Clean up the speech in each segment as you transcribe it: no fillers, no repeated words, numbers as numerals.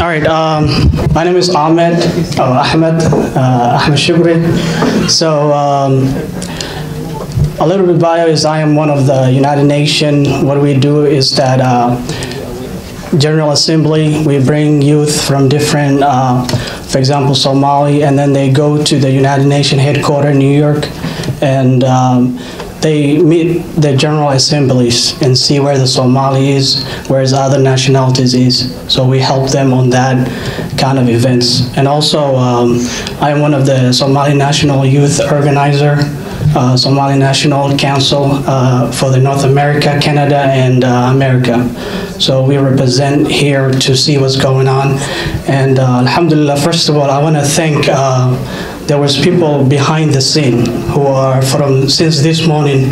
All right, my name is Ahmed Shukri. So a little bit bio is I am one of the United Nations. What we do is that General Assembly, we bring youth from different, for example, Somali, and then they go to the United Nations headquarters in New York, and they meet the General Assemblies and see where the Somali is, whereas other nationalities is. So we help them on that kind of events. And also, I am one of the Somali National Youth Organizer, Somali National Council for the North America, Canada, and America. So we represent here to see what's going on. And alhamdulillah, first of all, I want to thank there was people behind the scene who are since this morning,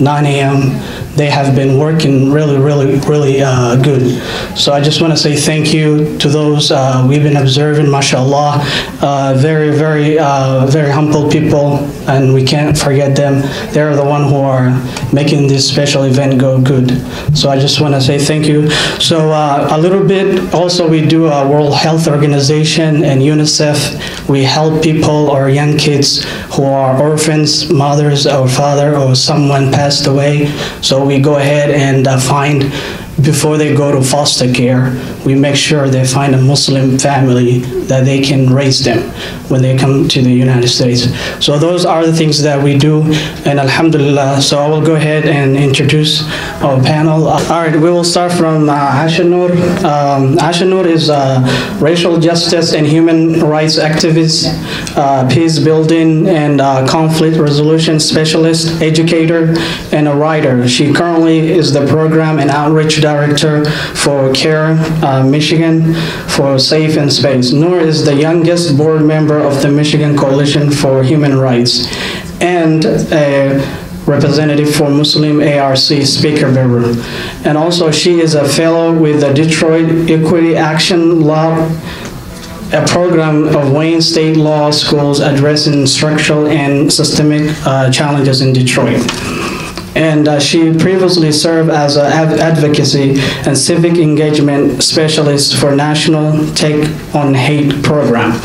9 a.m., they have been working really good. So I just want to say thank you to those we've been observing, mashallah, very humble people, and we can't forget them. They're the one who are making this special event go good. So I just want to say thank you. So a little bit, also we do a World Health Organization and UNICEF. We help people or young kids who are orphans, mothers or father or someone passed away. So we go ahead and find, before they go to foster care, we make sure they find a Muslim family that they can raise them when they come to the United States. So those are the things that we do, and alhamdulillah. So I will go ahead and introduce our panel. All right, we will start from Ashanur. Ashanur is a racial justice and human rights activist, peace building and conflict resolution specialist, educator, and a writer. She currently is the program and outreach director for CARE Michigan for Safe and Space. Noor is the youngest board member of the Michigan Coalition for Human Rights and a representative for Muslim ARC speaker bearer. And also she is a fellow with the Detroit Equity Action Law, a program of Wayne State Law Schools addressing structural and systemic challenges in Detroit. And she previously served as an advocacy and civic engagement specialist for National Take on Hate program.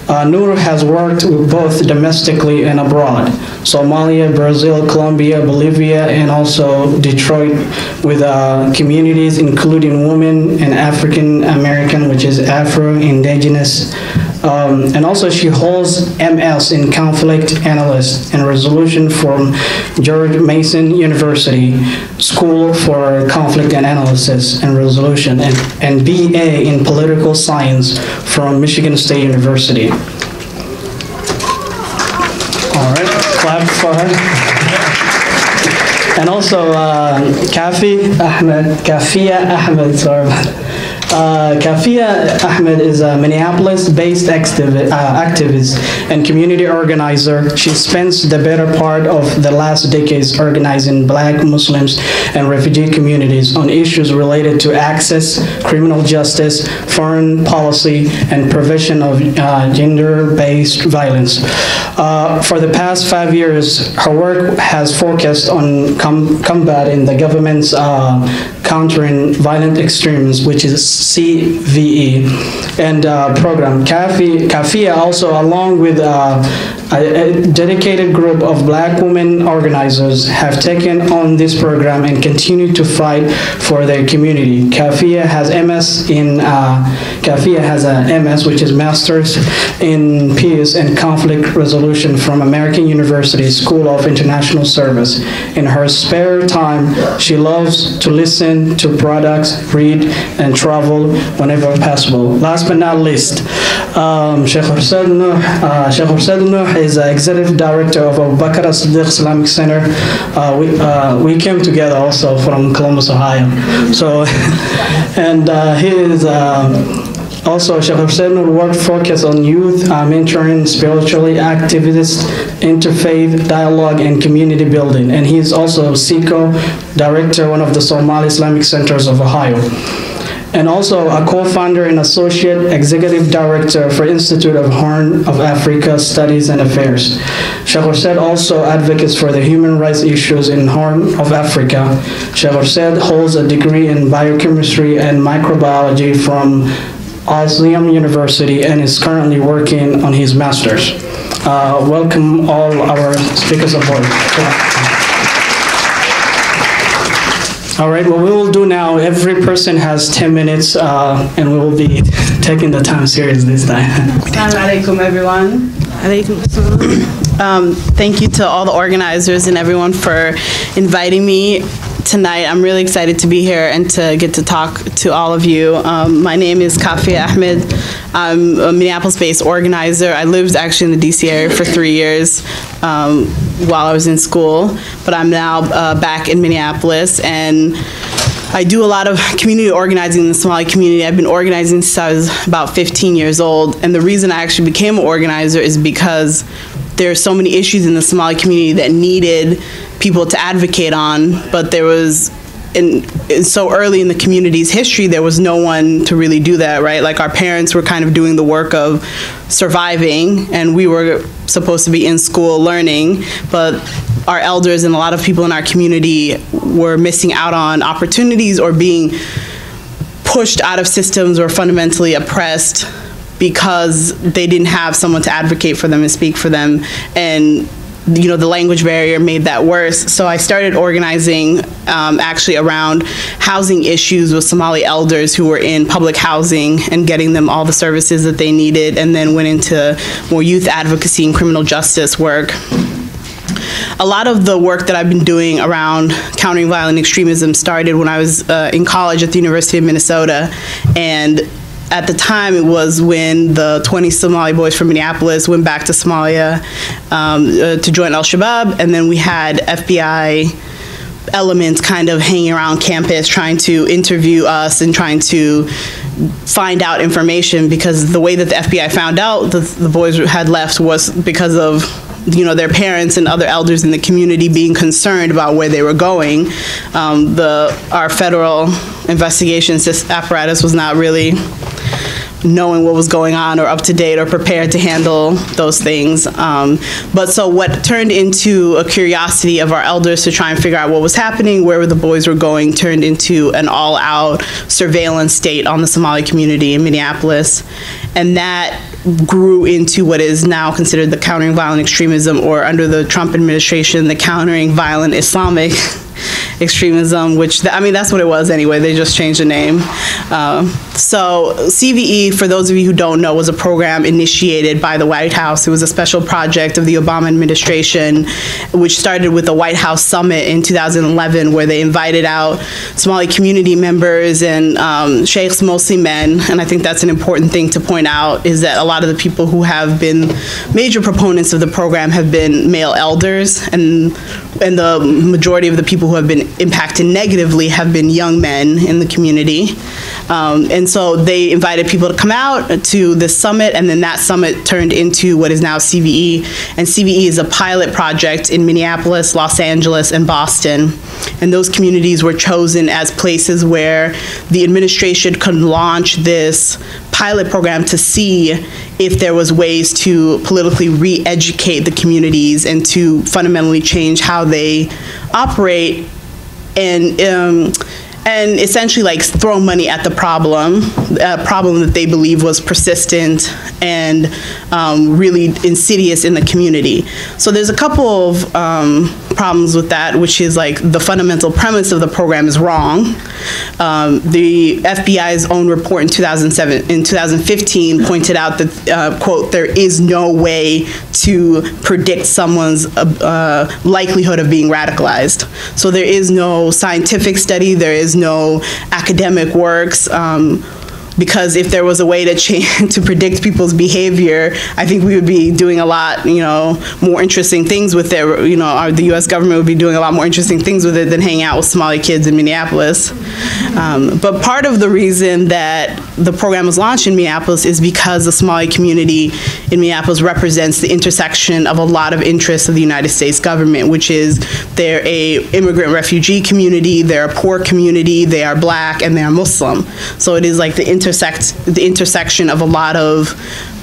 Noor has worked both domestically and abroad, Somalia, Brazil, Colombia, Bolivia, and also Detroit with communities including women and African American, which is Afro-Indigenous. And also she holds MS in Conflict Analyst and Resolution from George Mason University School for Conflict and Analysis and Resolution, and BA in Political Science from Michigan State University. All right, clap for her. And also Kafia Ahmed, sorry. Kafia Ahmed is a Minneapolis-based activist and community organizer. She spends the better part of the last decades organizing Black, Muslims, and refugee communities on issues related to access, criminal justice, foreign policy, and prevention of gender-based violence. For the past 5 years, her work has focused on combating the government's countering violent extremism, which is CVE, and program. Kafia also, along with a dedicated group of Black women organizers, have taken on this program and continue to fight for their community. Kafia has MS in MS, which is Masters in Peace and Conflict Resolution from American University School of International Service. In her spare time, she loves to listen to products, read, and travel whenever possible. Last but not least, Sheikh Hussein Nuh is the executive director of Abu Bakr as-Siddiq Islamic Center. We came together also from Columbus, Ohio. So, and he is also, Sheikh Hussein Nuh work focus on youth mentoring, spiritually activists, interfaith dialogue, and community building. And he is also SICO director, one of the Somali Islamic Centers of Ohio. And also a co-founder and associate executive director for Institute of Horn of Africa Studies and Affairs. Sheikh Hussein also advocates for the human rights issues in Horn of Africa. Sheikh Hussein holds a degree in biochemistry and microbiology from Liam University and is currently working on his master's. Welcome all our speakers aboard. All right, what we will do now, every person has 10 minutes and we will be taking the time serious this time. Assalamu alaikum, everyone. Thank you to all the organizers and everyone for inviting me tonight. I'm really excited to be here and to get to talk to all of you. My name is Kafia Ahmed. I'm a Minneapolis-based organizer. I lived actually in the DC area for 3 years while I was in school, but I'm now back in Minneapolis, and I do a lot of community organizing in the Somali community. I've been organizing since I was about 15 years old, and the reason I actually became an organizer is because there are so many issues in the Somali community that needed people to advocate on, but there was, so early in the community's history, there was no one to really do that, right? Like our parents were kind of doing the work of surviving, and we were supposed to be in school learning, but our elders and a lot of people in our community were missing out on opportunities or being pushed out of systems or fundamentally oppressed because they didn't have someone to advocate for them and speak for them. And you know, the language barrier made that worse. So I started organizing actually around housing issues with Somali elders who were in public housing and getting them all the services that they needed, and then went into more youth advocacy and criminal justice work. A lot of the work that I've been doing around countering violent extremism started when I was in college at the University of Minnesota, and at the time, it was when the 20 Somali boys from Minneapolis went back to Somalia to join al-Shabaab, and then we had FBI elements kind of hanging around campus trying to interview us and trying to find out information, because the way that the FBI found out that the boys had left was because of, you know, their parents and other elders in the community being concerned about where they were going. Our federal investigations apparatus was not really knowing what was going on or up to date or prepared to handle those things. But so what turned into a curiosity of our elders to try and figure out what was happening, where the boys were going, turned into an all-out surveillance state on the Somali community in Minneapolis. And that grew into what is now considered the countering violent extremism, or under the Trump administration, the countering violent Islamic extremism, which, I mean, that's what it was anyway. They just changed the name. So CVE, for those of you who don't know, was a program initiated by the White House. It was a special project of the Obama administration, which started with the White House Summit in 2011, where they invited out Somali community members and sheikhs, mostly men. And I think that's an important thing to point out, is that a lot of the people who have been major proponents of the program have been male elders, and the majority of the people who have been impacted negatively have been young men in the community. And so they invited people to come out to this summit, and then that summit turned into what is now CVE. And CVE is a pilot project in Minneapolis, Los Angeles, and Boston. And those communities were chosen as places where the administration could launch this pilot program to see if there was ways to politically re-educate the communities and to fundamentally change how they operate, and essentially like throw money at the problem, a problem that they believe was persistent and really insidious in the community. So there's a couple of problems with that, which is like the fundamental premise of the program is wrong. The FBI's own report in 2015 pointed out that, quote, there is no way to predict someone's likelihood of being radicalized. So there is no scientific study, there is no academic works, because if there was a way to predict people's behavior, I think we would be doing a lot, more interesting things with it. The U.S. government would be doing a lot more interesting things with it than hanging out with Somali kids in Minneapolis. But part of the reason that the program was launched in Minneapolis is because the Somali community in Minneapolis represents the intersection of a lot of interests of the United States government, which is they're a immigrant refugee community, they're a poor community, they are Black, and they are Muslim. So it is like the intersection of a lot of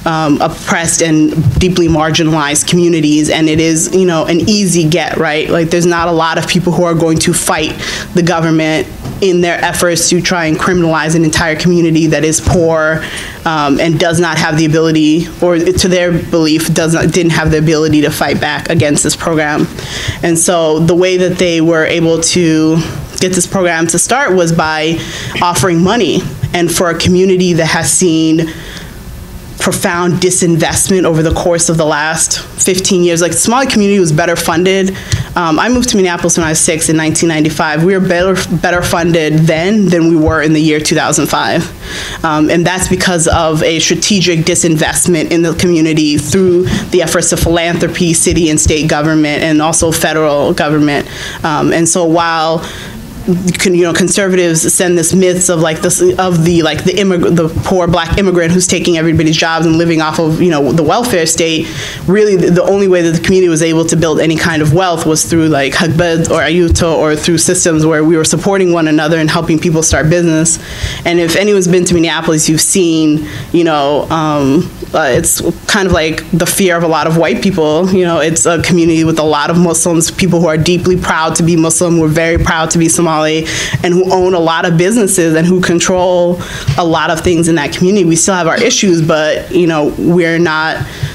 oppressed and deeply marginalized communities, and it is, an easy get, right? Like there's not a lot of people who are going to fight the government in their efforts to try and criminalize an entire community that is poor and does not have the ability, or to their belief, didn't have the ability to fight back against this program. And so the way that they were able to get this program to start was by offering money. And for a community that has seen profound disinvestment over the course of the last 15 years. Like, the Somali community was better funded. I moved to Minneapolis when I was 6 in 1995. We were better funded then than we were in the year 2005. And that's because of a strategic disinvestment in the community through the efforts of philanthropy, city and state government, and also federal government. And so while conservatives send this myths of the poor black immigrant who's taking everybody's jobs and living off of the welfare state. Really, the only way that the community was able to build any kind of wealth was through like Hagbed or Ayuto, or through systems where we were supporting one another and helping people start business. And if anyone's been to Minneapolis, you've seen it's kind of like the fear of a lot of white people. It's a community with a lot of Muslims, people who are deeply proud to be Muslim, who are very proud to be Somali, and who own a lot of businesses and who control a lot of things in that community. We still have our issues, but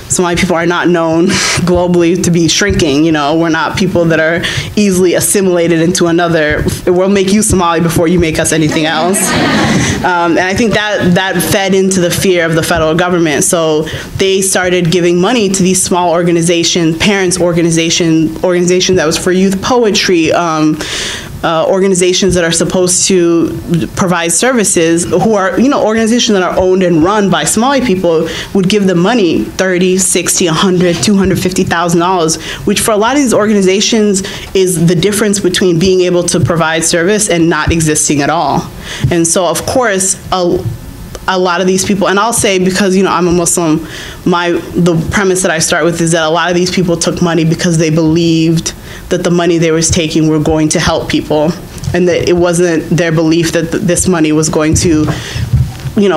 Somali people are not known globally to be shrinking. We're not people that are easily assimilated into another. We'll make you Somali before you make us anything else. And I think that fed into the fear of the federal government. So they started giving money to these small organizations, parents organization that was for youth poetry, organizations that are supposed to provide services, who are, organizations that are owned and run by Somali people, would give them money, $30, $60, $100, $250,000, which for a lot of these organizations is the difference between being able to provide service and not existing at all. And so, of course, a lot of these people, and I'll say, because I'm a Muslim, the premise that I start with is that a lot of these people took money because they believed that the money they was taking were going to help people, and that it wasn't their belief that this money was going to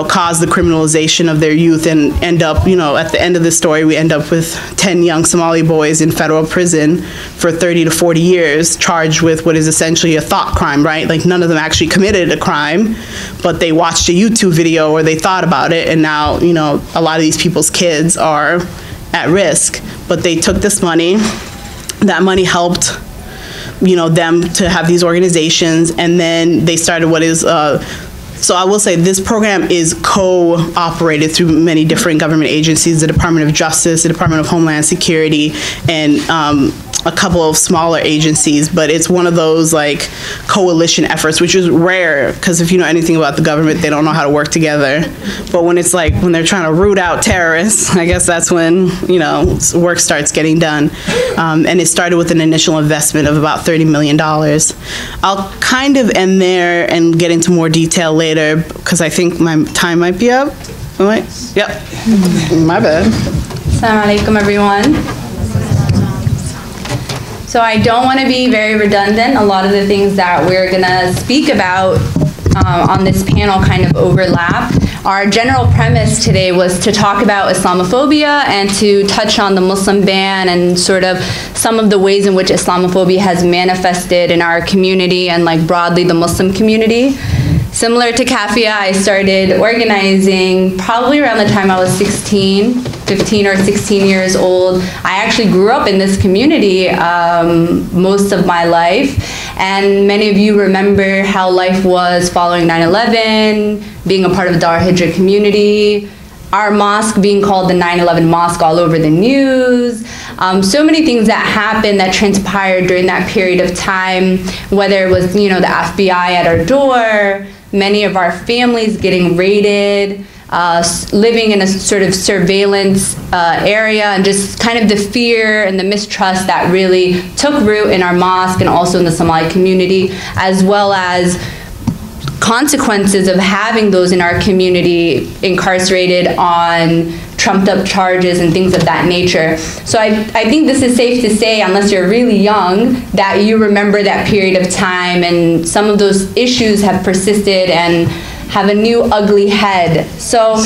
cause the criminalization of their youth and end up, at the end of the story, we end up with 10 young Somali boys in federal prison for 30 to 40 years, charged with what is essentially a thought crime, right? Like, none of them actually committed a crime, but they watched a YouTube video or they thought about it, and now, a lot of these people's kids are at risk. But they took this money. That money helped, them to have these organizations, and then they started what is so I will say this program is co-operated through many different government agencies, the Department of Justice, the Department of Homeland Security, and a couple of smaller agencies, but it's one of those like coalition efforts, which is rare, because if you know anything about the government, they don't know how to work together. But when it's like, when they're trying to root out terrorists, I guess that's when, work starts getting done. And it started with an initial investment of about $30 million. I'll kind of end there and get into more detail later, because I think my time might be up. Am I? Yep. My bad. Assalamu alaikum, everyone. So I don't want to be very redundant. A lot of the things that we're going to speak about on this panel kind of overlap. Our general premise today was to talk about Islamophobia and to touch on the Muslim ban and sort of some of the ways in which Islamophobia has manifested in our community and like broadly the Muslim community. Similar to Kafia, I started organizing probably around the time I was 15 or 16 years old. I actually grew up in this community most of my life, and many of you remember how life was following 9/11, being a part of the Dar Hijra community, our mosque being called the 9/11 mosque all over the news. So many things that happened, that transpired during that period of time, whether it was, the FBI at our door, many of our families getting raided, living in a sort of surveillance area, and just kind of the fear and the mistrust that really took root in our mosque and also in the Somali community, as well as consequences of having those in our community incarcerated on trumped up charges and things of that nature. So I think this is safe to say, unless you're really young, that you remember that period of time, and some of those issues have persisted and have a new ugly head. So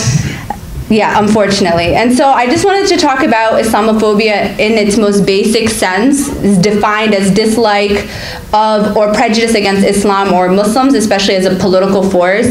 Yeah, unfortunately. And so I just wanted to talk about Islamophobia in its most basic sense, is defined as dislike of or prejudice against Islam or Muslims, especially as a political force.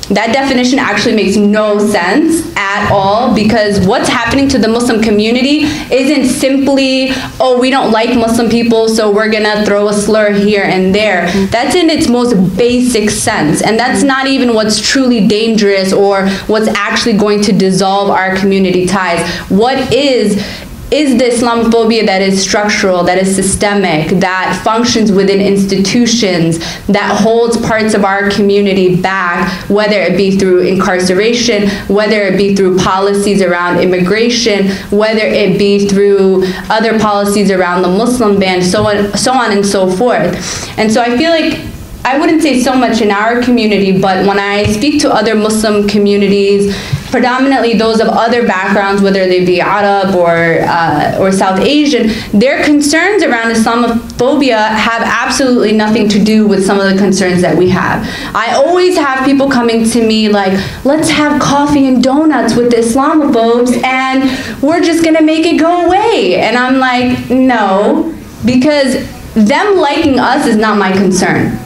That definition actually makes no sense at all, because what's happening to the Muslim community isn't simply, oh, we don't like Muslim people, so we're gonna throw a slur here and there. That's in its most basic sense, and that's not even what's truly dangerous or what's actually going to dissolve our community ties. What is the Islamophobia that is structural, that is systemic, that functions within institutions, that holds parts of our community back, whether it be through incarceration, whether it be through policies around immigration, whether it be through other policies around the Muslim ban, so on and so forth. And so I feel like, I wouldn't say so much in our community, but when I speak to other Muslim communities, predominantly those of other backgrounds, whether they be Arab or South Asian, their concerns around Islamophobia have absolutely nothing to do with some of the concerns that we have. I always have people coming to me like, let's have coffee and donuts with the Islamophobes and we're just gonna make it go away. And I'm like, no, because them liking us is not my concern.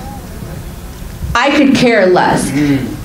I could care less.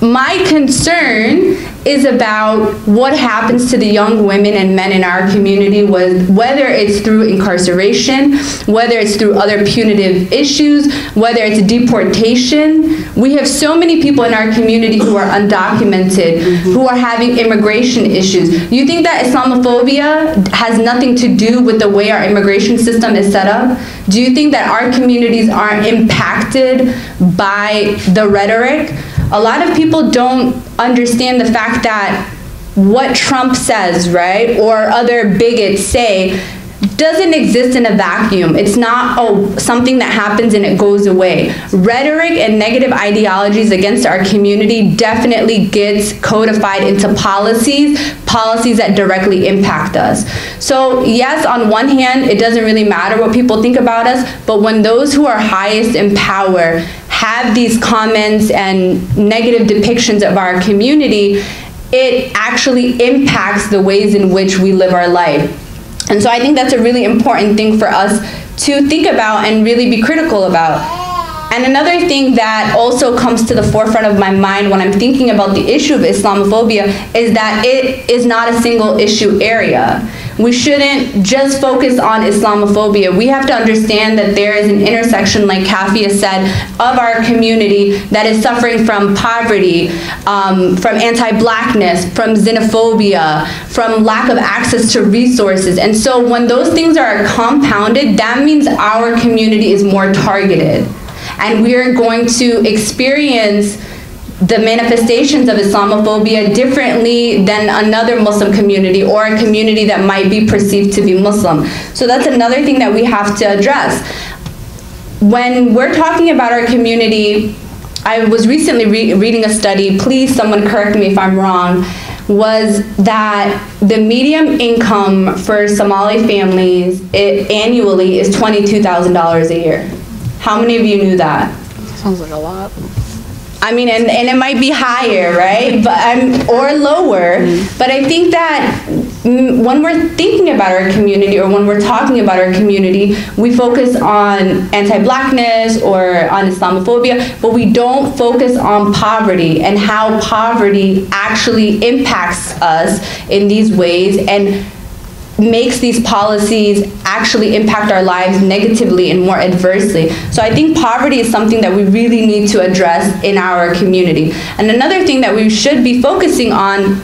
My concern is about what happens to the young women and men in our community, whether it's through incarceration, whether it's through other punitive issues, whether it's deportation. We have so many people in our community who are undocumented, who are having immigration issues. You think that Islamophobia has nothing to do with the way our immigration system is set up? Do you think that our communities aren't impacted by the rhetoric? A lot of people don't understand the fact that what Trump says, right, or other bigots say, doesn't exist in a vacuum. It's not, oh, something that happens and it goes away. Rhetoric and negative ideologies against our community definitely gets codified into policies that directly impact us. So yes, on one hand, it doesn't really matter what people think about us, but when those who are highest in power have these comments and negative depictions of our community, it actually impacts the ways in which we live our life. And so I think that's a really important thing for us to think about and really be critical about. And another thing that also comes to the forefront of my mind when I'm thinking about the issue of Islamophobia is that it is not a single issue area. We shouldn't just focus on Islamophobia. We have to understand that there is an intersection, like Kafia said, of our community that is suffering from poverty, from anti-blackness, from xenophobia, from lack of access to resources. And so when those things are compounded, that means our community is more targeted. And we are going to experience the manifestations of Islamophobia differently than another Muslim community or a community that might be perceived to be Muslim. So that's another thing that we have to address. When we're talking about our community, I was recently reading a study, please someone correct me if I'm wrong, was that the median income for Somali families annually is $22,000 a year. How many of you knew that? Sounds like a lot. I mean, and it might be higher, right? But or lower. But I think that when we're thinking about our community or when we're talking about our community, we focus on anti-blackness or on Islamophobia, but we don't focus on poverty and how poverty actually impacts us in these ways and makes these policies actually impact our lives negatively and more adversely. So I think poverty is something that we really need to address in our community. And another thing that we should be focusing on,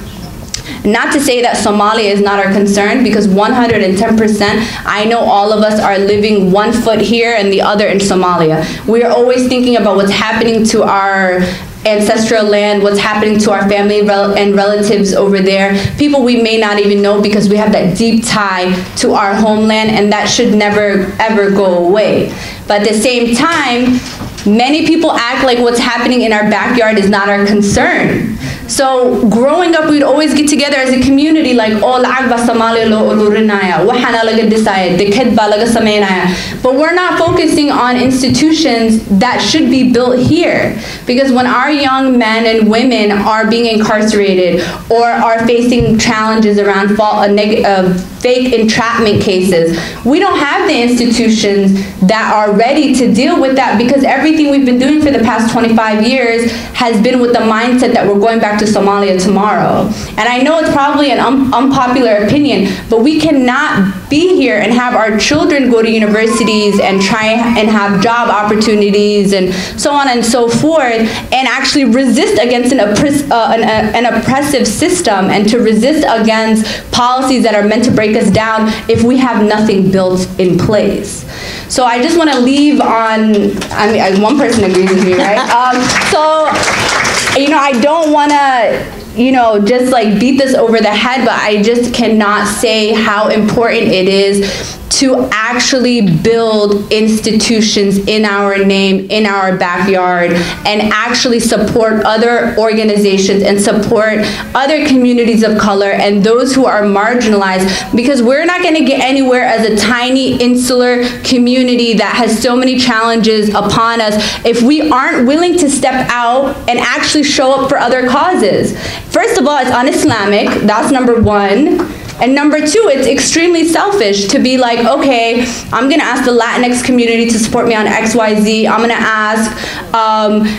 not to say that Somalia is not our concern, because 110%, I know all of us are living one foot here and the other in Somalia. We are always thinking about what's happening to our ancestral land, what's happening to our family and relatives over there, people we may not even know because we have that deep tie to our homeland, and that should never ever go away. But at the same time, many people act like what's happening in our backyard is not our concern. So growing up, we'd always get together as a community, like, oh, lacag ba Somali lo ulurinaya, waxana laga decide, deked ba laga sameynaya. But we're not focusing on institutions that should be built here. Because when our young men and women are being incarcerated or are facing challenges around fake entrapment cases, we don't have the institutions that are ready to deal with that, because everything we've been doing for the past 25 years has been with the mindset that we're going back to Somalia tomorrow. And I know it's probably an unpopular opinion, but we cannot be here and have our children go to universities and try and have job opportunities and so on and so forth, and actually resist against an oppressive system and to resist against policies that are meant to break us down if we have nothing built in place. So I just want to leave on, I mean, one person agrees with me, right? I don't want to, just like beat this over the head, but I just cannot say how important it is to actually build institutions in our name, in our backyard, and actually support other organizations and support other communities of color and those who are marginalized, because we're not going to get anywhere as a tiny insular community that has so many challenges upon us if we aren't willing to step out and actually show up for other causes. First of all, it's un-Islamic, that's number one. And number two, it's extremely selfish to be like, okay, I'm gonna ask the Latinx community to support me on XYZ, I'm gonna ask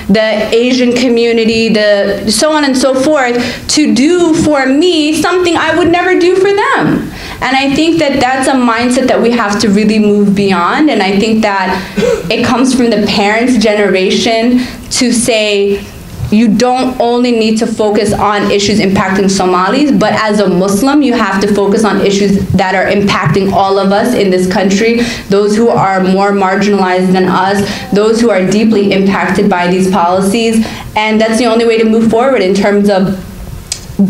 the Asian community, the so on and so forth, to do for me something I would never do for them. And I think that that's a mindset that we have to really move beyond, and I think that it comes from the parents' generation to say, you don't only need to focus on issues impacting Somalis, but as a Muslim, you have to focus on issues that are impacting all of us in this country, those who are more marginalized than us, those who are deeply impacted by these policies. And that's the only way to move forward in terms of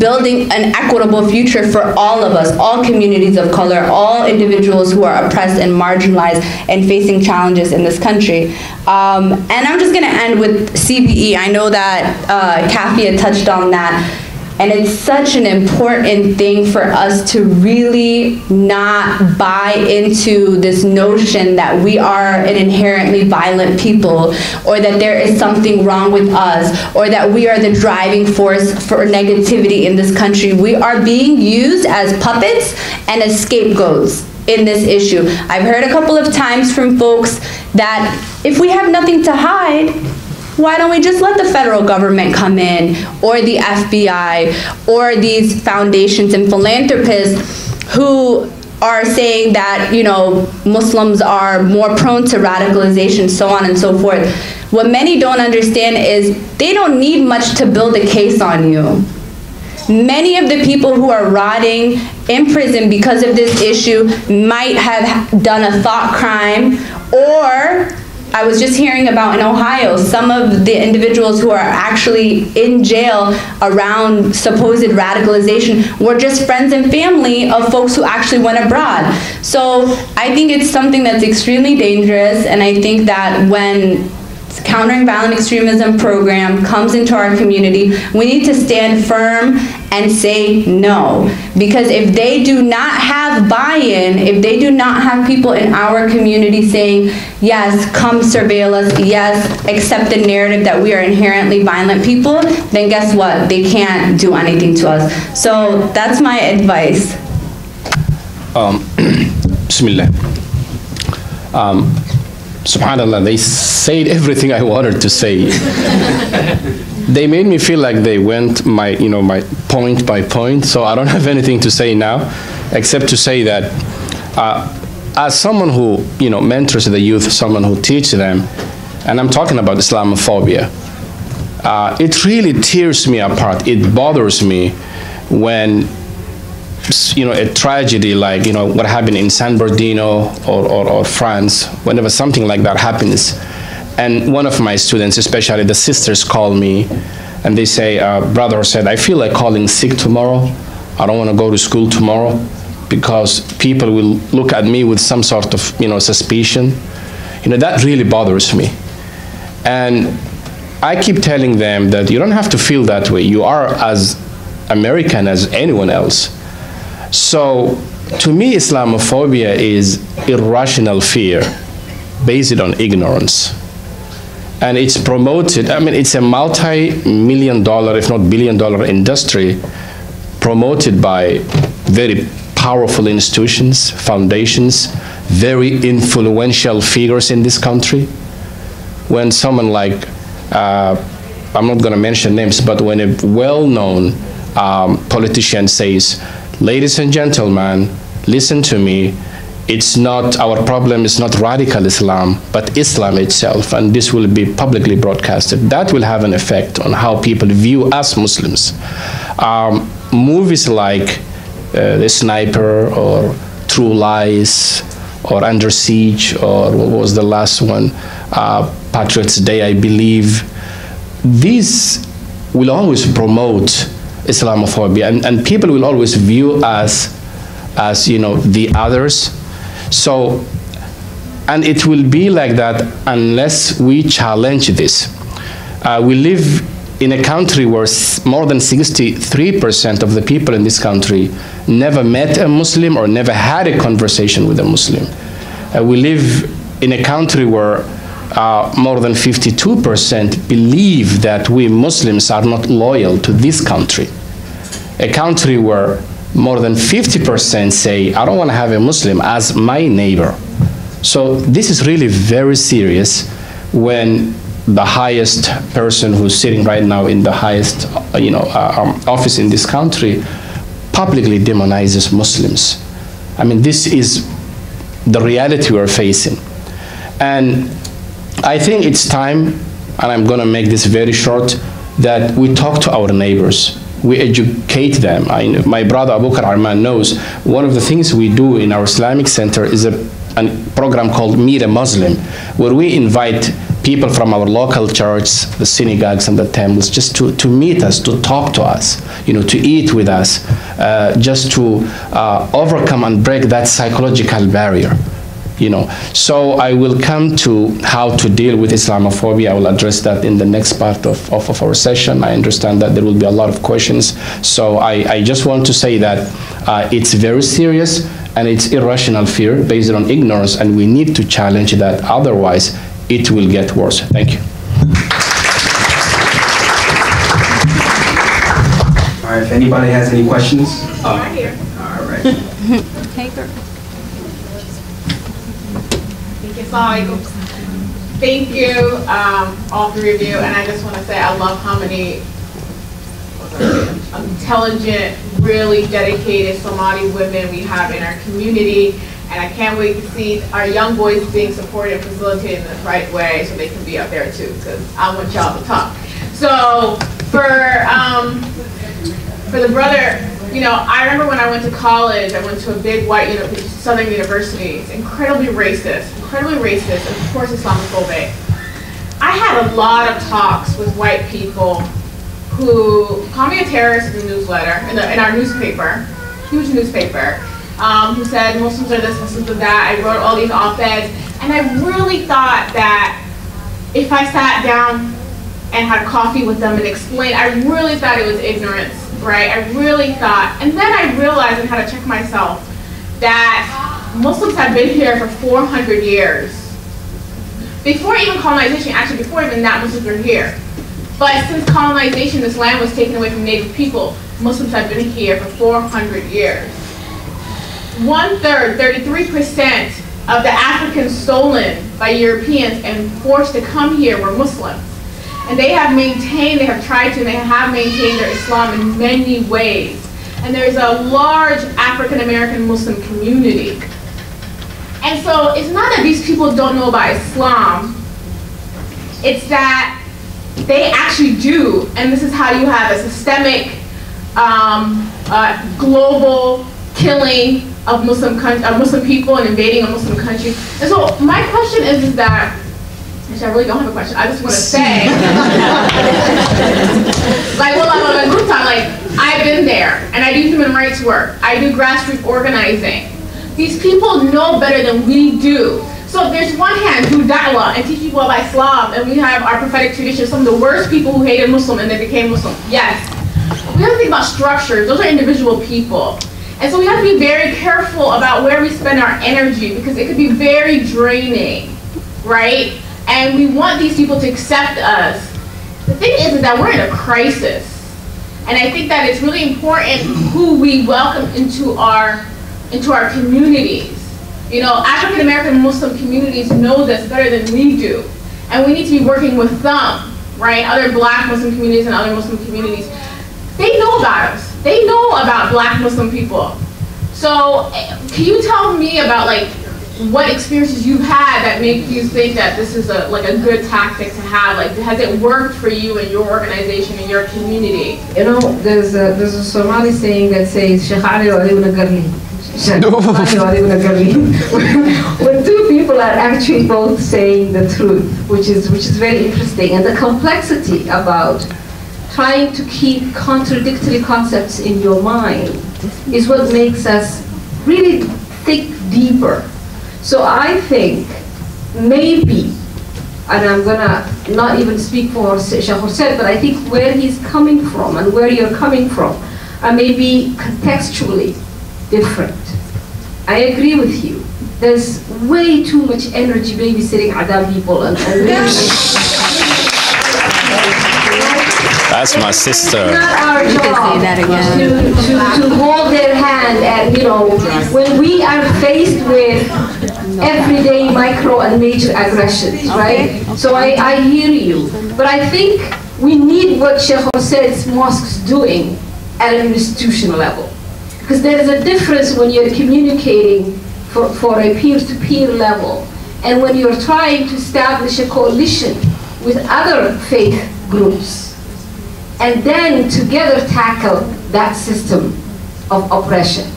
building an equitable future for all of us, all communities of color, all individuals who are oppressed and marginalized and facing challenges in this country. And I'm just gonna end with CBE. I know that Kafia touched on that. And it's such an important thing for us to really not buy into this notion that we are an inherently violent people, or that there is something wrong with us, or that we are the driving force for negativity in this country. We are being used as puppets and as scapegoats in this issue. I've heard a couple of times from folks that if we have nothing to hide, why don't we just let the federal government come in, or the FBI, or these foundations and philanthropists who are saying that, Muslims are more prone to radicalization, so on and so forth. What many don't understand is they don't need much to build a case on you. Many of the people who are rotting in prison because of this issue might have done a thought crime, or I was just hearing about in Ohio, some of the individuals who are actually in jail around supposed radicalization were just friends and family of folks who actually went abroad. So I think it's something that's extremely dangerous, and I think that when Countering Violent Extremism program comes into our community, we need to stand firm and say no. Because if they do not have buy-in, if they do not have people in our community saying, yes, come surveil us, yes, accept the narrative that we are inherently violent people, then guess what? They can't do anything to us. So that's my advice. Bismillah. Subhanallah, they said everything I wanted to say. They made me feel like they went my point by point, so I don't have anything to say now, except to say that as someone who mentors the youth, someone who teaches them, and I'm talking about Islamophobia, it really tears me apart. It bothers me when a tragedy like what happened in San Bernardino or France, whenever something like that happens, and one of my students, especially the sisters, call me and they say, brother said, I feel like calling sick tomorrow. I don't want to go to school tomorrow because people will look at me with some sort of suspicion. That really bothers me. And I keep telling them that you don't have to feel that way. You are as American as anyone else. So to me, Islamophobia is irrational fear based on ignorance. And it's promoted, I mean, it's a multi-million-dollar, if not billion-dollar industry promoted by very powerful institutions, foundations, very influential figures in this country. When someone like, I'm not going to mention names, but when a well-known politician says, ladies and gentlemen, listen to me, it's not, our problem is not radical Islam, but Islam itself, and this will be publicly broadcasted. That will have an effect on how people view us Muslims. Movies like The Sniper or True Lies or Under Siege or what was the last one, Patriots Day, I believe, these will always promote Islamophobia, and people will always view us as, you know, the others. So, and it will be like that unless we challenge this. We live in a country where more than 63% of the people in this country never met a Muslim or never had a conversation with a Muslim. We live in a country where more than 52% believe that we Muslims are not loyal to this country. A country where more than 50% say, I don't want to have a Muslim as my neighbor. So this is really very serious when the highest person who's sitting right now in the highest office in this country publicly demonizes Muslims. I mean, this is the reality we're facing. And I think it's time, and I'm going to make this very short, that we talk to our neighbors. We educate them. My brother Abu Bakr Arman knows one of the things we do in our Islamic Center is a program called Meet a Muslim, where we invite people from our local churches, the synagogues and the temples, just to meet us, to talk to us, you know, to eat with us, just to overcome and break that psychological barrier. You know, so I will come to how to deal with Islamophobia. I will address that in the next part of our session. I understand that there will be a lot of questions. So I just want to say that it's very serious and it's irrational fear based on ignorance, and we need to challenge that. Otherwise, it will get worse. Thank you. All right, if anybody has any questions. Right here. All right. Hey, girl. Thank you, all three of you, and I just want to say I love how many intelligent, really dedicated Somali women we have in our community, and I can't wait to see our young boys being supported and facilitated in the right way so they can be out there too, because I want y'all to talk. So for the brother, you know, I remember when I went to college, I went to a big white Southern university. It's incredibly racist, and of course Islamophobic. I had a lot of talks with white people who called me a terrorist in the newsletter, in our newspaper, huge newspaper, who said Muslims are this, Muslims are that. I wrote all these op-eds, and I really thought that if I sat down and had coffee with them and explained, I really thought it was ignorance. Right, I really thought, and then I realized and had to check myself that Muslims have been here for 400 years. Before even colonization, actually before even that, Muslims were here. But since colonization, this land was taken away from native people, Muslims have been here for 400 years. 1/3, 33% of the Africans stolen by Europeans and forced to come here were Muslims. And they have maintained, they have tried to, and they have maintained their Islam in many ways. And there's a large African-American Muslim community. And so it's not that these people don't know about Islam, it's that they actually do. And this is how you have a systemic, global killing of Muslim people and invading a Muslim country. And so my question is that, actually, I really don't have a question. I just want to say, I've been there, and I do human rights work. I do grassroots organizing. These people know better than we do. So So if there's one hand do da'wah and teach people about Islam, and we have our prophetic tradition, some of the worst people who hated Muslim and they became Muslim. Yes. We have to think about structures. Those are individual people. And so we have to be very careful about where we spend our energy, because it could be very draining, right? And we want these people to accept us. The thing is that we're in a crisis. And I think that it's really important who we welcome into our communities. You know, African American Muslim communities know this better than we do. And we need to be working with them, right? Other Black Muslim communities and other Muslim communities. They know about us. They know about Black Muslim people. So can you tell me about like what experiences you've had that make you think that this is a good tactic to have? Like, has it worked for you and your organization and your community? You know, there's a Somali saying that says, when two people are actually both saying the truth, which is very interesting, and the complexity about trying to keep contradictory concepts in your mind is what makes us really think deeper. So I think maybe, and I'm gonna not even speak for Sheikh Hussein, but I think where he's coming from and where you're coming from are maybe contextually different. I agree with you. There's way too much energy babysitting Adam people and That's my sister. It's not our job to hold their hand, and you know, when we are faced with everyday micro and major aggressions, right? So I hear you, but I think we need what Sheikh Husse's mosque's doing at an institutional level. Because there is a difference when you're communicating for a peer-to-peer level, and when you're trying to establish a coalition with other faith groups, and then together tackle that system of oppression.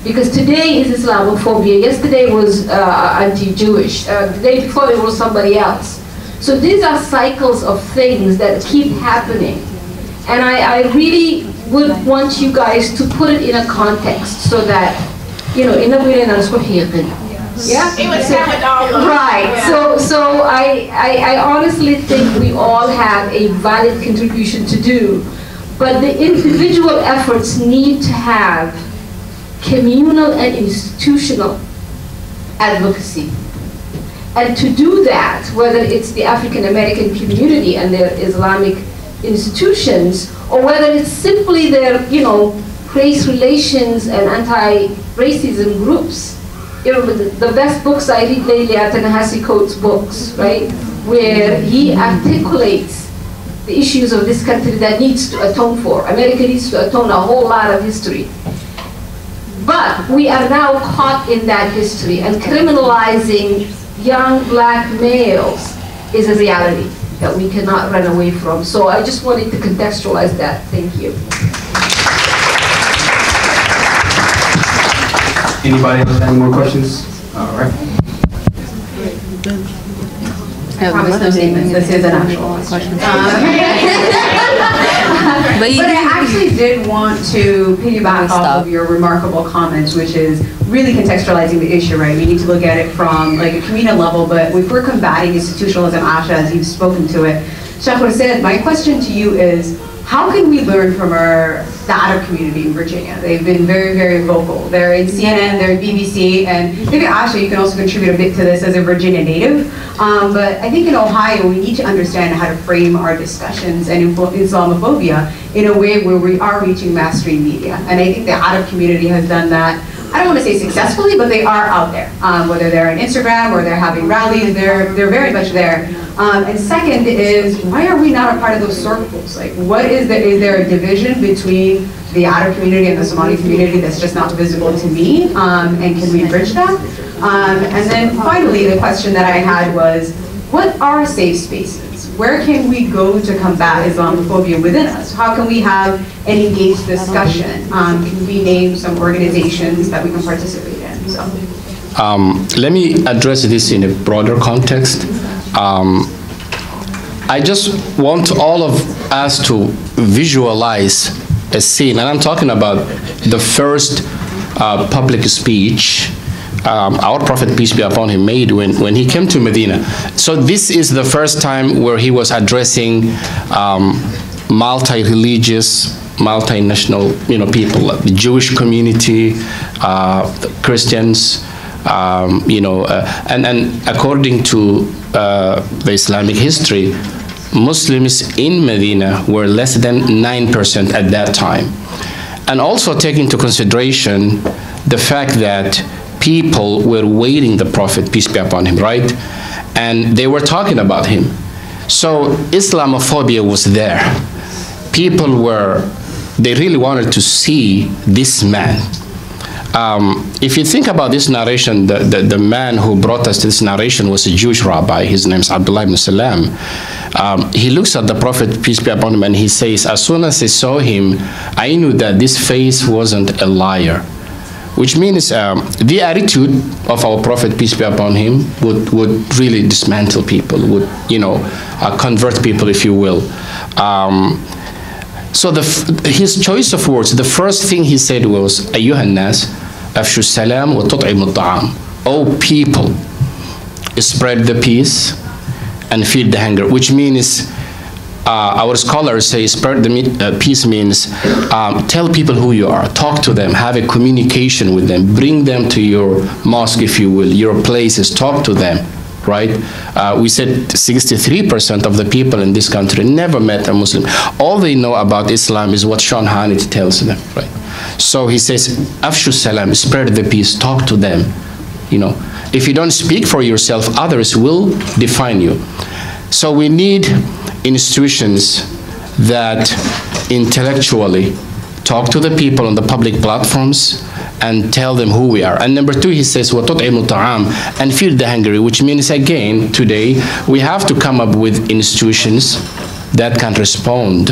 Because today is Islamophobia, yesterday was anti-Jewish, the day before it was somebody else. So these are cycles of things that keep happening. And I really would want you guys to put it in a context so that, you know, in a way, yeah? Right. Yeah. So I honestly think we all have a valid contribution to do, but the individual efforts need to have communal and institutional advocacy. And to do that, whether it's the African American community and their Islamic institutions, or whether it's simply their, you know, race relations and anti-racism groups. You know, the best books I read lately are Ta-Nehisi Coates' books, right? Where he articulates the issues of this country that needs to atone for. America needs to atone a whole lot of history. But we are now caught in that history, and criminalizing young Black males is a reality that we cannot run away from. So I just wanted to contextualize that. Thank you. Anybody else have any more questions? All right. I promise no statements. This is an actual question. But I actually did want to piggyback off of your remarkable comments, which is really contextualizing the issue, right? We need to look at it from like a communal level, but if we're combating institutionalism, Asha, as you've spoken to it, Sheikh Hussein, my question to you is, how can we learn from the Arab community in Virginia? They've been very, very vocal. They're in CNN, they're in BBC, and maybe Asha, you can also contribute a bit to this as a Virginia native. But I think in Ohio, we need to understand how to frame our discussions and Islamophobia in a way where we are reaching mainstream media. And I think the Arab community has done that. I don't want to say successfully, but they are out there. Whether they're on Instagram or they're having rallies, they're very much there. And second is, why are we not a part of those circles? Like, is there a division between the Arab community and the Somali community that's just not visible to me? And can we bridge that? And then finally, the question that I had was, what are safe spaces? Where can we go to combat Islamophobia within us? How can we have an engaged discussion? Can we name some organizations that we can participate in? So. Let me address this in a broader context. I just want all of us to visualize a scene, and I'm talking about the first public speech our Prophet, peace be upon him, made when he came to Medina. So this is the first time where he was addressing multi-religious, multinational, people, like the Jewish community, the Christians, and according to the Islamic history, Muslims in Medina were less than 9% at that time. And also take into consideration the fact that people were waiting the Prophet, peace be upon him, right? And they were talking about him. So Islamophobia was there. People they really wanted to see this man. If you think about this narration, the man who brought us this narration was a Jewish rabbi. His name is Abdullah ibn Salam. He looks at the Prophet, peace be upon him, and he says, as soon as I saw him, I knew that this face wasn't a liar. Which means the attitude of our Prophet, peace be upon him, would really dismantle people, would, convert people, if you will. So his choice of words, the first thing he said was, أيها الناس أفشوا السلام وتطعموا الطعام. O people, spread the peace and feed the hunger, which means, our scholars say spread the peace means tell people who you are, talk to them, have a communication with them, bring them to your mosque, if you will, your places, talk to them. Right? We said 63% of the people in this country never met a Muslim. All they know about Islam is what Sean Hannity tells them. Right? So he says, Afshu salam, spread the peace, talk to them. If you don't speak for yourself, others will define you. So we need institutions that intellectually talk to the people on the public platforms and tell them who we are. And number two, he says, وَتُطْعِمُ الطَّعَامِ, and feed the hungry, which means, again, today, we have to come up with institutions that can respond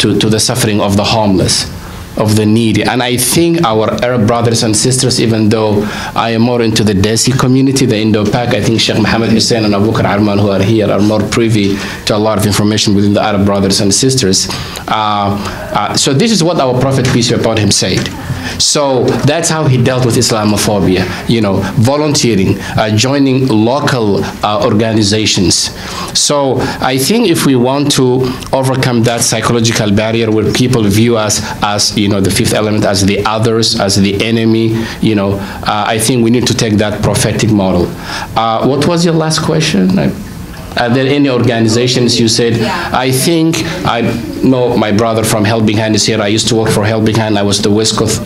to the suffering of the homeless, of the needy. And I think our Arab brothers and sisters, even though I am more into the Desi community, the Indo-Pak, I think Sheikh Mohammed Hussein and Abu Bakr Arman, who are here, are more privy to a lot of information within the Arab brothers and sisters. So this is what our Prophet, peace be upon him, said. So that's how he dealt with Islamophobia, volunteering, joining local organizations. So I think if we want to overcome that psychological barrier where people view us as, the fifth element, as the others, as the enemy, I think we need to take that prophetic model. What was your last question? Are there any organizations you said? Yeah. I think I know my brother from Helping Hand is here. I used to work for Helping Hand. I was the West Coast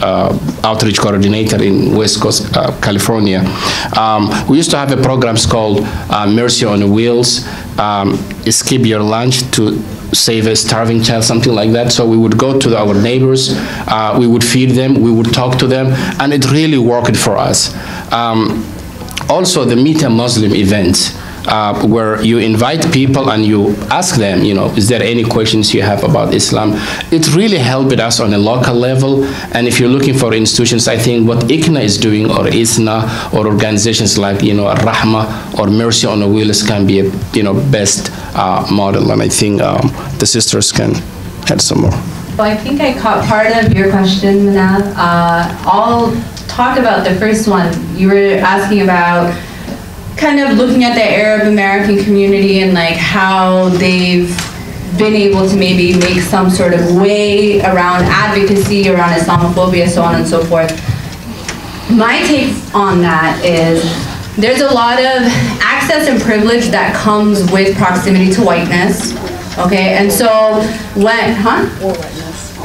outreach coordinator in West Coast, California. We used to have a program called Mercy on Wheels, Skip Your Lunch to Save a Starving Child, something like that. So we would go to our neighbors, we would feed them, we would talk to them, and it really worked for us. Also, the Meet a Muslim events, where you invite people and you ask them, is there any questions you have about Islam? It really helped us on a local level. And if you're looking for institutions, I think what ICNA is doing, or ISNA, or organizations like, Rahma or Mercy on Wheels can be a, best model. And I think the sisters can add some more. Well, I think I caught part of your question, Manav. I'll talk about the first one. You were asking about kind of looking at the Arab American community and like how they've been able to maybe make some sort of way around advocacy, around Islamophobia, so on and so forth. My take on that is there's a lot of access and privilege that comes with proximity to whiteness, okay? And so when,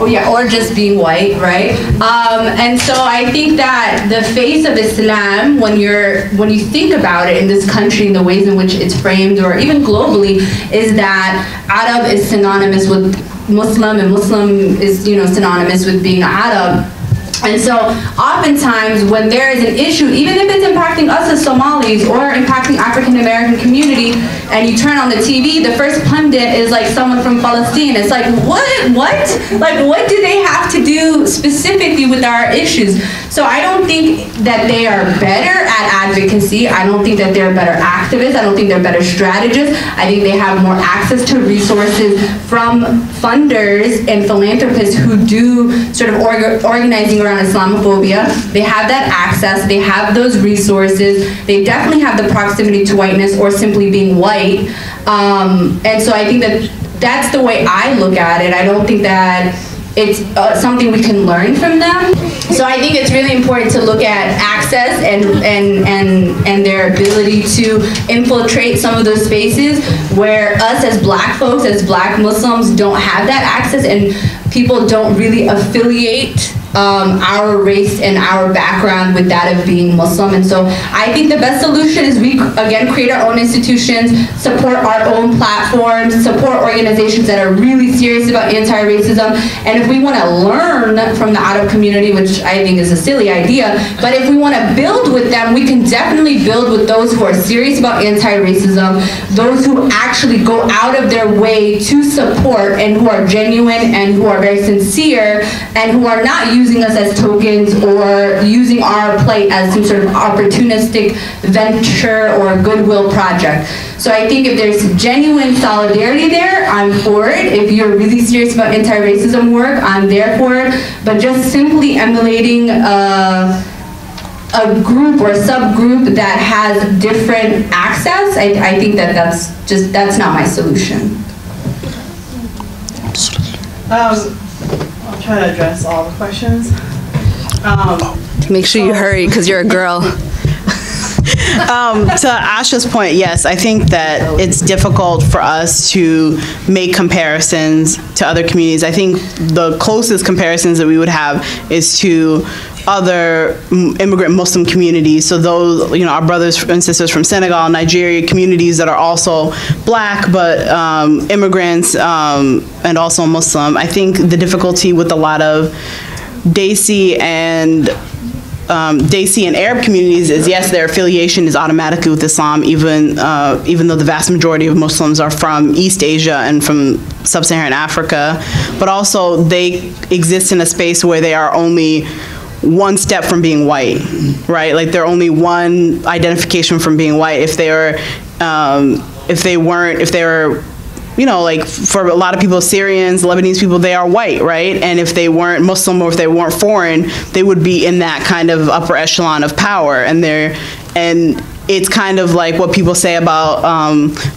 Oh yeah, or just being white, right? And so I think that the face of Islam, when you think about it in this country, in the ways in which it's framed, or even globally, is that Arab is synonymous with Muslim, and Muslim is synonymous with being Arab. And so oftentimes when there is an issue, even if it's impacting us as Somalis or impacting African American community, and you turn on the TV, the first pundit is like someone from Palestine. It's like, what? Like, what do they have to do specifically with our issues? So I don't think that they are better at advocacy. I don't think that they're better activists. I don't think they're better strategists. I think they have more access to resources from funders and philanthropists who do sort of organizing around Islamophobia. They have that access. They have those resources. They definitely have the proximity to whiteness or simply being white. And so I think that that's the way I look at it. I don't think that it's something we can learn from them. So I think it's really important to look at access and their ability to infiltrate some of those spaces where us as black folks, as black Muslims, don't have that access, and people don't really affiliate our race and our background with that of being Muslim. And so I think the best solution is we, again, create our own institutions, support our own platforms, support organizations that are really serious about anti-racism. And if we want to learn from the Arab community, which I think is a silly idea, but if we want to build with them, we can definitely build with those who are serious about anti-racism, those who actually go out of their way to support and who are genuine and who are very sincere and who are not using us as tokens or using our plight as some sort of opportunistic venture or goodwill project. So I think if there's genuine solidarity there, I'm for it. If you're really serious about anti-racism work, I'm there for it. But just simply emulating a group or a subgroup that has different access, I think that that's not my solution. I'll try to address all the questions. Make sure you hurry because you're a girl. To Asha's point, yes, I think that it's difficult for us to make comparisons to other communities. I think the closest comparisons that we would have is to other immigrant Muslim communities. So those, you know, our brothers and sisters from Senegal, Nigeria, communities that are also black, but immigrants and also Muslim. I think the difficulty with a lot of Desi and Arab communities is, yes, their affiliation is automatically with Islam, even though the vast majority of Muslims are from East Asia and from Sub-Saharan Africa, but also they exist in a space where they are only one step from being white, right? Like they're only one identification from being white. If they were, you know, like for a lot of people, Syrians, Lebanese people, they are white, right? And if they weren't Muslim or if they weren't foreign, they would be in that kind of upper echelon of power. And it's kind of like what people say about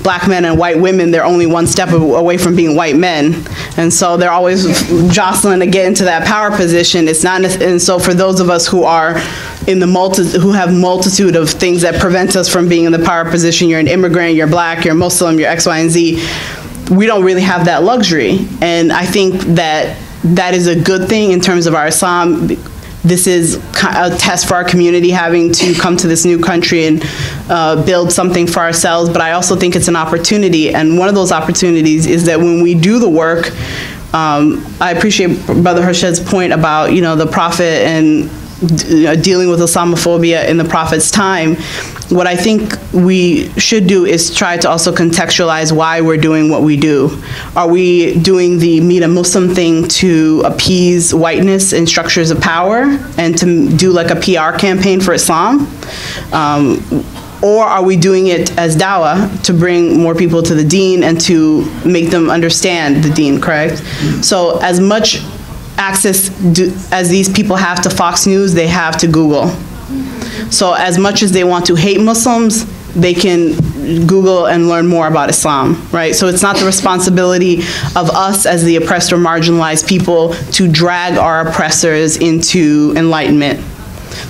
black men and white women. They're only one step away from being white men. And so they're always jostling to get into that power position. It's not, and so for those of us who are in the who have multitude of things that prevent us from being in the power position, you're an immigrant, you're black, you're Muslim, you're X, Y, and Z, we don't really have that luxury. And I think that that is a good thing in terms of our Islam. This is a test for our community, having to come to this new country and build something for ourselves. But I also think it's an opportunity. And one of those opportunities is that when we do the work, I appreciate Brother Harshad's point about, you know, the Prophet and dealing with Islamophobia in the Prophet's time. What I think we should do is try to also contextualize why we're doing what we do. Are we doing the Meet a Muslim thing to appease whiteness and structures of power and to do like a PR campaign for Islam? Or are we doing it as dawah to bring more people to the deen and to make them understand the deen, correct? So as much access as these people have to Fox News, they have to Google. So as much as they want to hate Muslims, they can Google and learn more about Islam, right? So it's not the responsibility of us as the oppressed or marginalized people to drag our oppressors into enlightenment.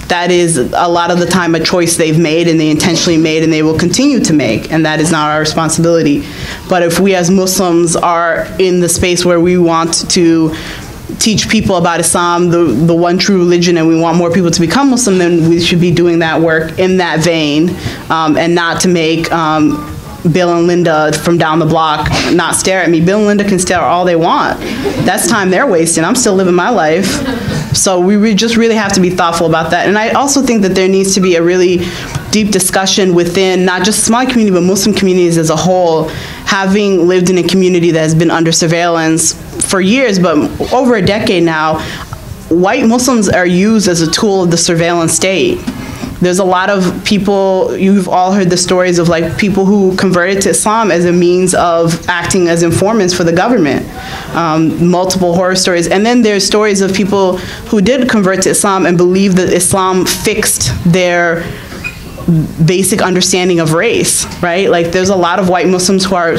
That is a lot of the time a choice they've made and they intentionally made and they will continue to make, and that is not our responsibility. But if we as Muslims are in the space where we want to teach people about Islam, the one true religion, and we want more people to become Muslim, then we should be doing that work in that vein, and not to make Bill and Linda from down the block not stare at me. Bill and Linda can stare all they want. That's time they're wasting. I'm still living my life. So we just really have to be thoughtful about that. And I also think that there needs to be a really deep discussion within not just the Somali community, but Muslim communities as a whole, having lived in a community that has been under surveillance for years, but over a decade now. White Muslims are used as a tool of the surveillance state. There's a lot of people, you've all heard the stories of like people who converted to Islam as a means of acting as informants for the government. Multiple horror stories. And then there's stories of people who did convert to Islam and believe that Islam fixed their basic understanding of race, right? Like there's a lot of white Muslims who are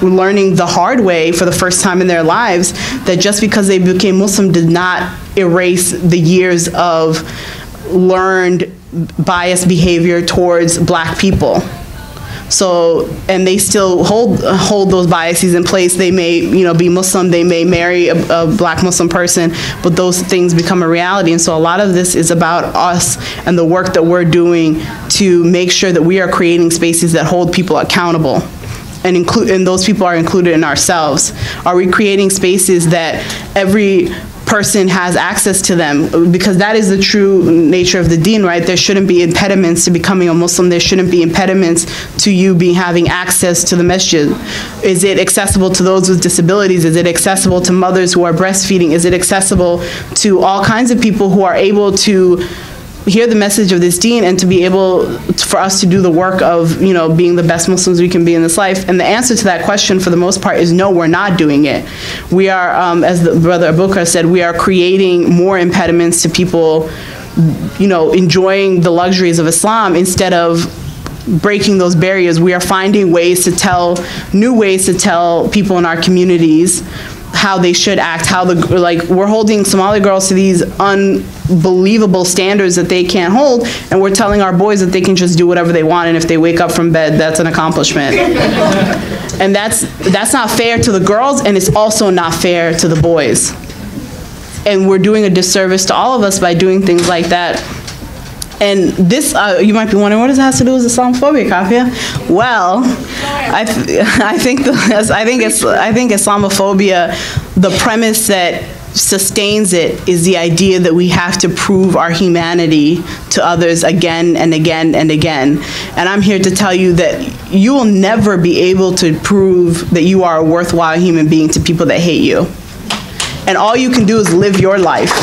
learning the hard way for the first time in their lives that just because they became Muslim did not erase the years of learned biased behavior towards black people. So, and they still hold those biases in place. They may, you know, be Muslim, they may marry a black Muslim person, but those things become a reality. And so a lot of this is about us and the work that we're doing to make sure that we are creating spaces that hold people accountable. And those people are included in ourselves. Are we creating spaces that every person has access to them? Because that is the true nature of the deen, right? There shouldn't be impediments to becoming a Muslim. There shouldn't be impediments to you having access to the masjid. Is it accessible to those with disabilities? Is it accessible to mothers who are breastfeeding? Is it accessible to all kinds of people who are able to hear the message of this deen and to be able for us to do the work of, you know, being the best Muslims we can be in this life? And the answer to that question for the most part is no, we're not doing it. We are, as the brother Abubakar said, we are creating more impediments to people, you know, enjoying the luxuries of Islam instead of breaking those barriers. We are finding ways to tell, new ways to tell people in our communities how they should act, like we're holding Somali girls to these unbelievable standards that they can't hold, and we're telling our boys that they can just do whatever they want, and if they wake up from bed, that's an accomplishment. And that's not fair to the girls, and it's also not fair to the boys. And we're doing a disservice to all of us by doing things like that. And this, you might be wondering, what does it have to do with Islamophobia, Kafia? Well, I think Islamophobia, the premise that sustains it is the idea that we have to prove our humanity to others again and again and again. And I'm here to tell you that you will never be able to prove that you are a worthwhile human being to people that hate you. And all you can do is live your life.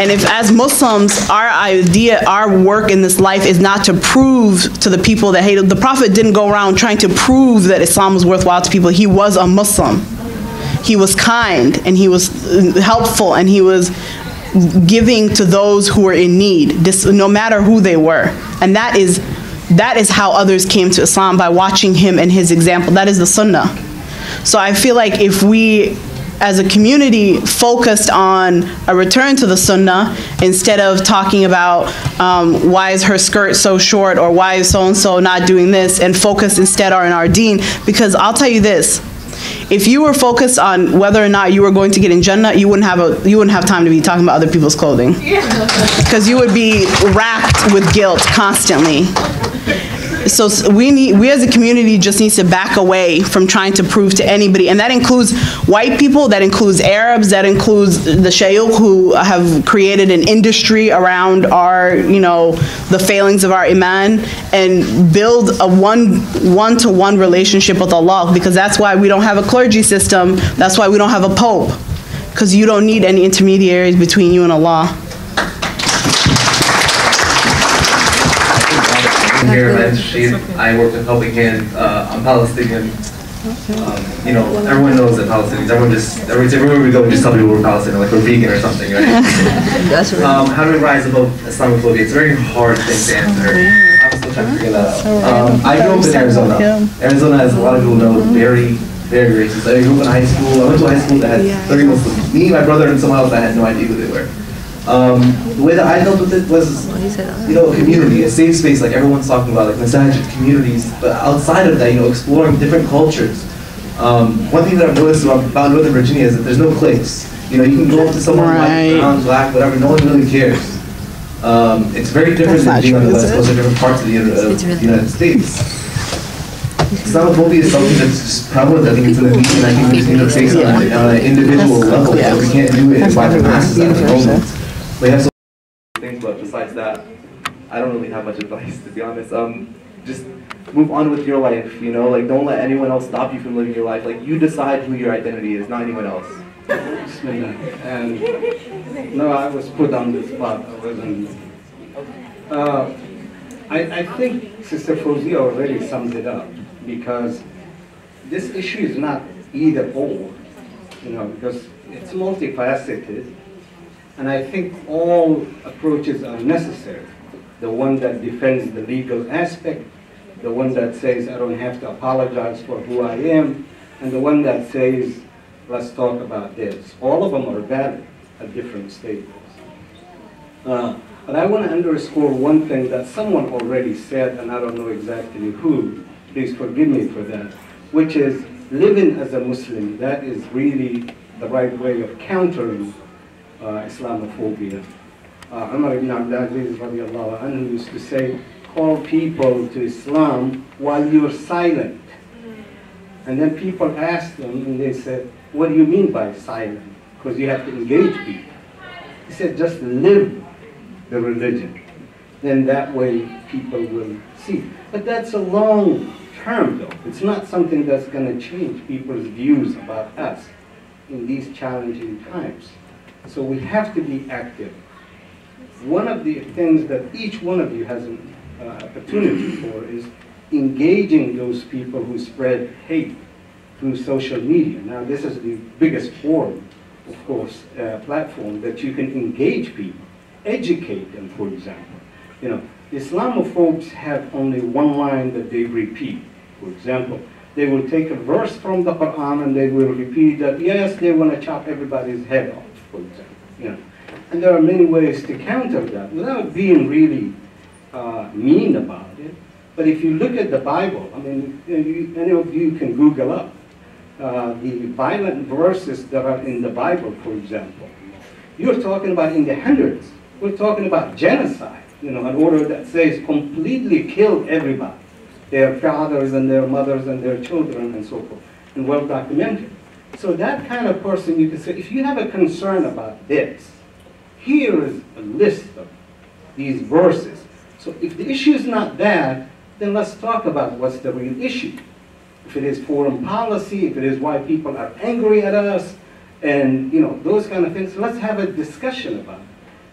And if as Muslims, our work in this life is not to prove to the people that hate it. The Prophet didn't go around trying to prove that Islam was worthwhile to people. He was a Muslim. He was kind and he was helpful and he was giving to those who were in need, no matter who they were. And that is how others came to Islam, by watching him and his example. That is the Sunnah. So I feel like if we, as a community, focused on a return to the Sunnah instead of talking about why is her skirt so short or why is so-and-so not doing this, and focus instead on our deen. Because I'll tell you this, if you were focused on whether or not you were going to get in Jannah, you wouldn't have time to be talking about other people's clothing. Because you would be racked with guilt constantly. So we as a community just needs to back away from trying to prove to anybody, and that includes white people, that includes Arabs, that includes the Shaykh who have created an industry around our, you know, the failings of our iman, and build a one-to-one relationship with Allah, because that's why we don't have a clergy system, that's why we don't have a pope, because you don't need any intermediaries between you and Allah. Here, I work with Helping Hand. I'm Palestinian. You know, everyone knows that Palestinians. Everywhere we go, we just tell people we're Palestinian, like we're vegan or something, right? That's right. How do we rise above Islamophobia? It's a very hard thing to answer. I'm still trying to figure that out. I grew up in Arizona. Arizona, as a lot of people know, very, very racist. I grew up in high school. I went to a high school that had 30 Muslims. Me, my brother, and someone else, I had no idea who they were. The way that I dealt with it was, you know, a community, a safe space, like everyone's talking about, like masajid communities, but outside of that, you know, exploring different cultures. One thing that I've noticed about Northern Virginia is that there's no cliques. You know, you can go up to someone white, brown, black, whatever, no one really cares. It's very different than being on the West Coast or different parts of the United States. Islamophobia is something that's just prevalent. I think it's in the media, and I think we just need to face it on an individual level. But we can't do it by the masses at the moment. We have something to think about besides that. I don't really have much advice, to be honest. Just move on with your life, you know, like don't let anyone else stop you from living your life. Like you decide who your identity is, not anyone else. And no, I was put on the spot. I wasn't. I think Sister Fawzia already summed it up, because this issue is not either or, you know, because it's multifaceted, and I think all approaches are necessary. The one that defends the legal aspect, the one that says I don't have to apologize for who I am, and the one that says let's talk about this. All of them are valid at different stages. But I want to underscore one thing that someone already said, and I don't know exactly who, please forgive me for that, which is living as a Muslim. That is really the right way of countering Islamophobia. Umar ibn Abdulaziz radiallahu anhu used to say, call people to Islam while you're silent. And then people asked them, and they said, what do you mean by silent? Because you have to engage people. He said, just live the religion. Then that way people will see. But that's a long term though. It's not something that's going to change people's views about us in these challenging times. So we have to be active. One of the things that each one of you has an opportunity for is engaging those people who spread hate through social media. Now this is the biggest forum, of course, platform that you can engage people, educate them, for example. You know, Islamophobes have only one line that they repeat. For example, they will take a verse from the Quran and they will repeat that, yes, they want to chop everybody's head off, for example. You know, and there are many ways to counter that without being really mean about it. But if you look at the Bible, I mean, any of you can Google up the violent verses that are in the Bible, for example. You're talking about in the hundreds. We're talking about genocide, you know, an order that says completely kill everybody, their fathers and their mothers and their children and so forth, and well documented. So that kind of person, you can say, if you have a concern about this, here is a list of these verses. So if the issue is not that, then let's talk about what's the real issue. If it is foreign policy, if it is why people are angry at us, and you know, those kind of things, let's have a discussion about it.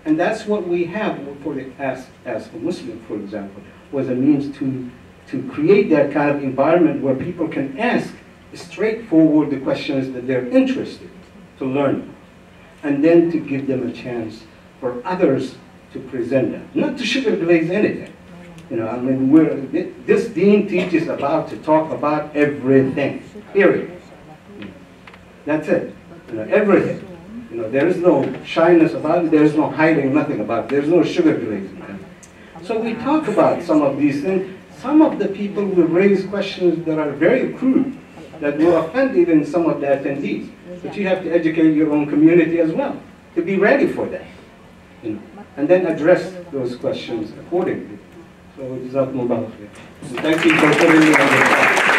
And that's what we have for the Ask for Muslim, for example, was a means to create that kind of environment where people can ask straightforward the questions that they're interested to learn, and then to give them a chance for others to present them, not to sugarcoat anything. You know, I mean, this deen teaches about to talk about everything, period. That's it, you know, everything. You know, there is no shyness about it, there is no hiding nothing about it, there is no sugarcoating. So we talk about some of these things. Some of the people will raise questions that are very crude, that will offend even some of the attendees. But you have to educate your own community as well, to be ready for that. You know, and then address those questions accordingly. So, Jazakumullah khair. Thank you for putting me on the spot.